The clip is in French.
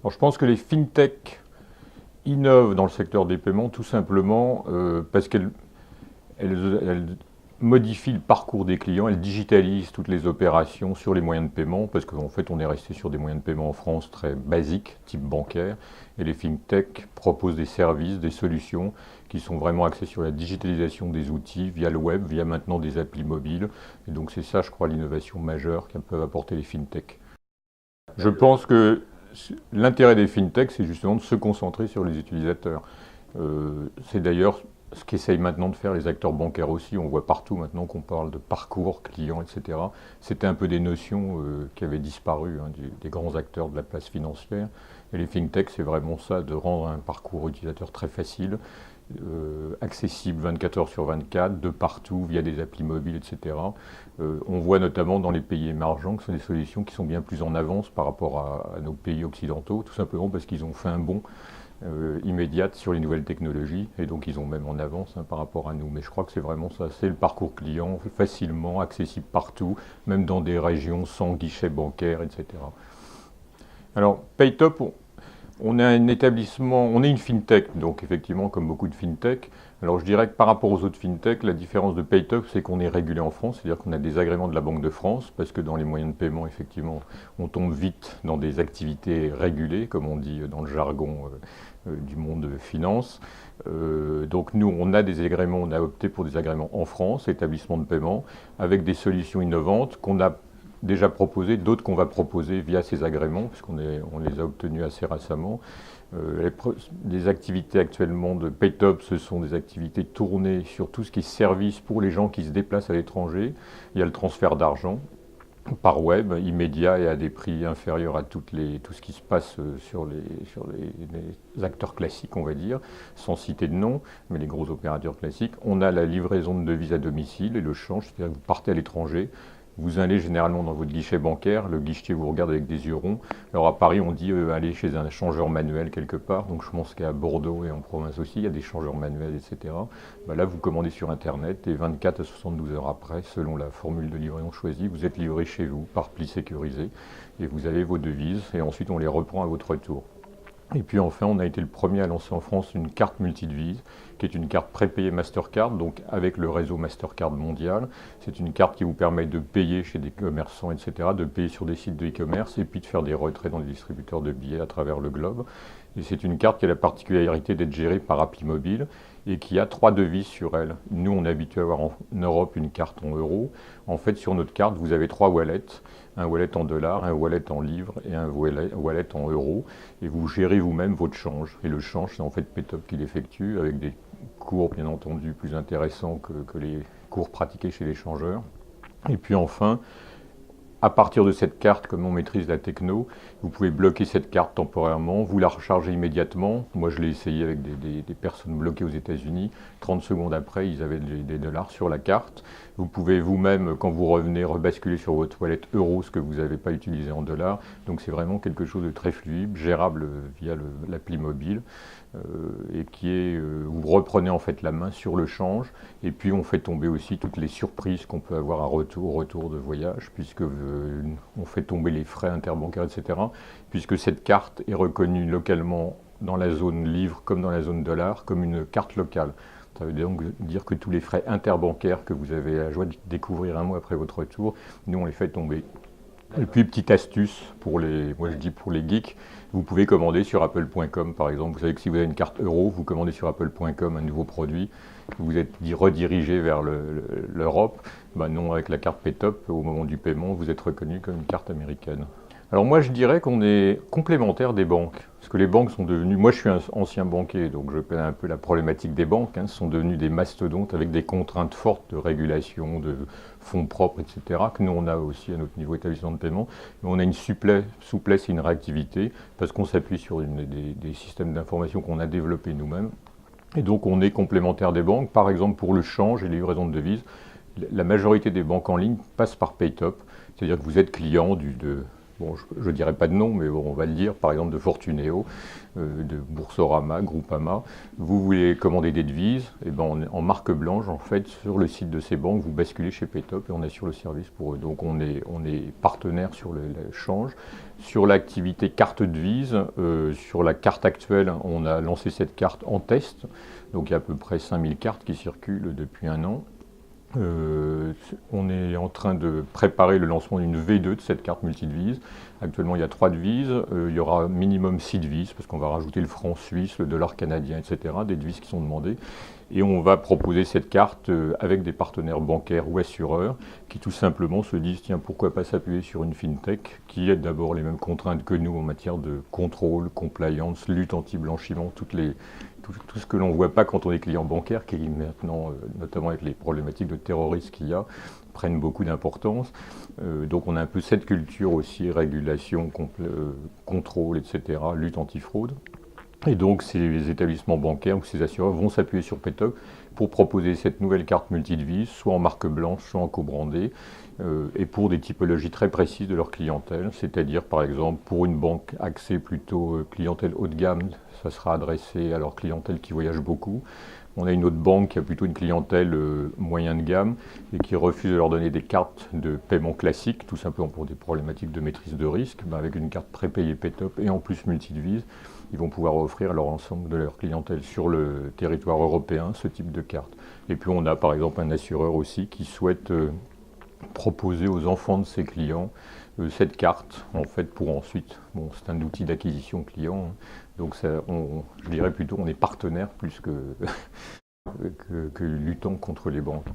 Alors, je pense que les fintech innovent dans le secteur des paiements tout simplement parce qu'elles modifient le parcours des clients, elles digitalisent toutes les opérations sur les moyens de paiement parce qu'en fait on est resté sur des moyens de paiement en France très basiques, type bancaire, et les fintech proposent des services, des solutions qui sont vraiment axées sur la digitalisation des outils via le web, via maintenant des applis mobiles. Et donc c'est ça, je crois, l'innovation majeure qu'elles peuvent apporter les fintech. Je pense que l'intérêt des fintech, c'est justement de se concentrer sur les utilisateurs. C'est d'ailleurs ce qu'essayent maintenant de faire les acteurs bancaires aussi. On voit partout maintenant qu'on parle de parcours client, etc. C'était un peu des notions qui avaient disparu des grands acteurs de la place financière. Et les fintech, c'est vraiment ça, de rendre un parcours utilisateur très facile, accessible 24 heures sur 24, de partout, via des applis mobiles, etc. On voit notamment dans les pays émergents que ce sont des solutions qui sont bien plus en avance par rapport à nos pays occidentaux, tout simplement parce qu'ils ont fait un bond immédiat sur les nouvelles technologies, et donc ils ont même en avance par rapport à nous. Mais je crois que c'est vraiment ça, c'est le parcours client, facilement accessible partout, même dans des régions sans guichet bancaire, etc. Alors, Paytop, on est un établissement, on est une fintech, donc effectivement, comme beaucoup de fintech. Alors je dirais que par rapport aux autres fintech, la différence de Paytop, c'est qu'on est régulé en France, c'est-à-dire qu'on a des agréments de la Banque de France, parce que dans les moyens de paiement, effectivement, on tombe vite dans des activités régulées, comme on dit dans le jargon du monde finance. Donc nous, on a des agréments, on a opté pour des agréments en France, établissements de paiement, avec des solutions innovantes qu'on a déjà proposées, d'autres qu'on va proposer via ces agréments, puisqu'on on les a obtenus assez récemment. Les activités actuellement de Paytop, ce sont des activités tournées sur tout ce qui est service pour les gens qui se déplacent à l'étranger. Il y a le transfert d'argent par web, immédiat et à des prix inférieurs à tout ce qui se passe sur les acteurs classiques, on va dire, sans citer de nom, mais les gros opérateurs classiques. On a la livraison de devises à domicile et le change, c'est-à-dire que vous partez à l'étranger, vous allez généralement dans votre guichet bancaire, le guichetier vous regarde avec des yeux ronds. Alors à Paris, on dit aller chez un changeur manuel quelque part, donc je pense qu'à Bordeaux et en province aussi, il y a des changeurs manuels, etc. Bah là, vous commandez sur Internet et 24 à 72 heures après, selon la formule de livraison choisie, vous êtes livré chez vous par pli sécurisé et vous avez vos devises et ensuite on les reprend à votre retour. Et puis enfin, on a été le premier à lancer en France une carte multidevise, qui est une carte prépayée Mastercard, donc avec le réseau Mastercard mondial. C'est une carte qui vous permet de payer chez des commerçants, etc., de payer sur des sites de e-commerce et puis de faire des retraits dans des distributeurs de billets à travers le globe. Et c'est une carte qui a la particularité d'être gérée par appli mobile et qui a 3 devises sur elle. Nous, on est habitué à avoir en Europe une carte en euros. En fait, sur notre carte, vous avez 3 wallets. Un wallet en dollars, un wallet en livres et un wallet en euros. Et vous gérez vous-même votre change. Et le change, c'est en fait Paytop qui l'effectue avec des cours, bien entendu, plus intéressants que les cours pratiqués chez les changeurs. Et puis enfin, à partir de cette carte, comme on maîtrise la techno, vous pouvez bloquer cette carte temporairement, vous la rechargez immédiatement. Moi, je l'ai essayé avec des personnes bloquées aux États-Unis. 30 secondes après, ils avaient des dollars sur la carte. Vous pouvez vous-même, quand vous revenez, rebasculer sur votre wallet euro, ce que vous n'avez pas utilisé en dollars. Donc c'est vraiment quelque chose de très fluide, gérable via l'appli mobile. Et qui est, vous reprenez en fait la main sur le change, et puis on fait tomber aussi toutes les surprises qu'on peut avoir au retour de voyage, puisque on fait tomber les frais interbancaires, etc., puisque cette carte est reconnue localement dans la zone livre comme dans la zone dollar comme une carte locale. Ça veut donc dire que tous les frais interbancaires que vous avez la joie de découvrir un mois après votre retour, nous on les fait tomber. Et puis, petite astuce pour moi je dis pour les geeks, vous pouvez commander sur apple.com par exemple. Vous savez que si vous avez une carte euro, vous commandez sur apple.com un nouveau produit, vous êtes redirigé vers l'Europe. Ben non, avec la carte Paytop, au moment du paiement, vous êtes reconnu comme une carte américaine. Alors moi je dirais qu'on est complémentaire des banques, parce que les banques sont devenues, moi je suis un ancien banquier, donc je connais un peu la problématique des banques, sont devenues des mastodontes avec des contraintes fortes de régulation, de fonds propres, etc., que nous on a aussi à notre niveau établissement de paiement, mais on a une souplesse et une réactivité, parce qu'on s'appuie sur des systèmes d'information qu'on a développés nous-mêmes, et donc on est complémentaire des banques, par exemple pour le change et les livraisons de devises, la majorité des banques en ligne passent par Paytop, c'est-à-dire que vous êtes client bon, je ne dirais pas de nom, mais bon, on va le dire, par exemple de Fortuneo, de Boursorama, Groupama. Vous voulez commander des devises, et ben en marque blanche, en fait, sur le site de ces banques, vous basculez chez Paytop et on assure le service pour eux. Donc on est partenaire sur le change. Sur l'activité carte devise, sur la carte actuelle, on a lancé cette carte en test. Donc il y a à peu près 5000 cartes qui circulent depuis un an. On est en train de préparer le lancement d'une V2 de cette carte multidevise. Actuellement, il y a 3 devises. Il y aura minimum 6 devises, parce qu'on va rajouter le franc suisse, le dollar canadien, etc., des devises qui sont demandées. Et on va proposer cette carte avec des partenaires bancaires ou assureurs qui tout simplement se disent, tiens, pourquoi pas s'appuyer sur une fintech qui a d'abord les mêmes contraintes que nous en matière de contrôle, compliance, lutte anti-blanchiment, tout ce que l'on ne voit pas quand on est client bancaire, qui maintenant, notamment avec les problématiques de terrorisme qu'il y a, prennent beaucoup d'importance. Donc on a un peu cette culture aussi, régulation, contrôle, etc., lutte anti-fraude. Et donc ces établissements bancaires ou ces assureurs vont s'appuyer sur Paytop pour proposer cette nouvelle carte multidevise, soit en marque blanche, soit en co-brandée, et pour des typologies très précises de leur clientèle, c'est-à-dire par exemple pour une banque axée plutôt clientèle haut de gamme, ça sera adressé à leur clientèle qui voyage beaucoup. On a une autre banque qui a plutôt une clientèle moyen de gamme et qui refuse de leur donner des cartes de paiement classiques, tout simplement pour des problématiques de maîtrise de risque. Avec une carte prépayée Paytop et en plus multidevise, ils vont pouvoir offrir à l'ensemble de leur clientèle sur le territoire européen ce type de carte. Et puis on a par exemple un assureur aussi qui souhaite proposer aux enfants de ses clients cette carte, en fait, pour ensuite, bon, c'est un outil d'acquisition client, hein, donc ça, je dirais plutôt on est partenaire plus que luttant contre les banques.